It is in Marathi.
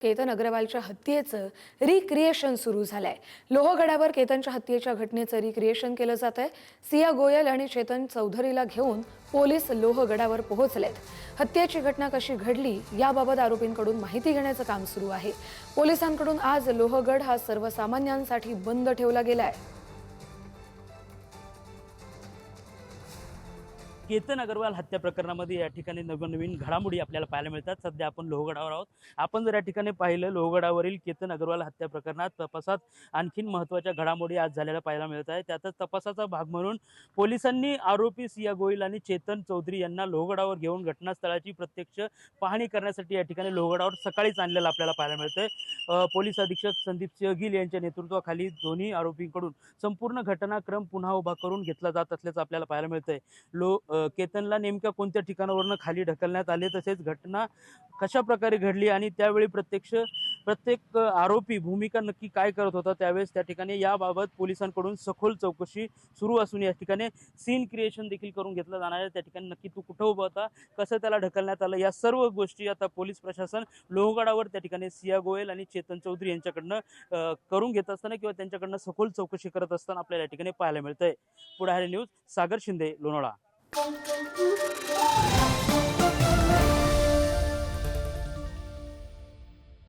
केतन अग्रवालच्या हत्येचं रिक्रिएशन सुरू झालंय। लोहगडावर केतनच्या हत्येच्या घटनेचं रिक्रिएशन केलं जात आहे। सिया गोयल आणि चेतन चौधरीला घेऊन पोलीस लोहगडावर पोहोचलेत। हत्येची घटना कशी घडली याबाबत आरोपींकडून माहिती घेण्याचं काम सुरू आहे। पोलिसांकडून आज लोहगड हा सर्वसामान्यांसाठी बंद ठेवला गेलाय। केतन अग्रवाल हत्या प्रकरणामध्ये या ठिकाणी नवीन घडामोडी आपल्याला पाहायला मिळतात। सध्या आपण लोहगडावर आहोत। आपण जर या ठिकाणी पाहिलं, लोहगडावरील केतन अग्रवाल हत्या प्रकरणात तपासात आणखीन महत्त्वाच्या घडामोडी आज झालेल्या पाहायला मिळत आहे। त्यातच तपासाचा भाग म्हणून पोलिसांनी आरोपी सिया गोयल आणि चेतन चौधरी यांना लोहगडावर घेऊन घटनास्थळाची प्रत्यक्ष पाहणी करण्यासाठी या ठिकाणी लोहगडावर सकाळीच आणलेलं आपल्याला पाहायला मिळतंय। पोलीस अधीक्षक संदीप सिंह गिल यांच्या नेतृत्वाखाली दोन्ही आरोपींकडून संपूर्ण घटनाक्रम पुन्हा उभा करून घेतला जात असल्याचं आपल्याला पाहायला मिळतंय। केतनला नेमक्या कोणत्या ठिकाणावरून खाली ढकलण्यात आले, तसेच घटना कशा प्रकारे घडली आणि त्यावेळी प्रत्येक आरोपी भूमिका नक्की काय करत होता त्यावेळेस त्या ठिकाणी याबाबत पोलिसांकडून सखोल चौकशी सुरू असून या ठिकाणी सीन क्रिएशन देखील करून घेतलं जाणार आहे। त्या ठिकाणी नक्की तू कुठं उभा होता, कसं त्याला ढकलण्यात आलं, या सर्व गोष्टी आता पोलीस प्रशासन लोहगडावर त्या ठिकाणी सिया गोयल आणि चेतन चौधरी यांच्याकडनं करून घेत असताना किंवा त्यांच्याकडनं सखोल चौकशी करत असताना आपल्याला या ठिकाणी पाहायला मिळतंय। पुढारी न्यूज, सागर शिंदे, लोणावळा।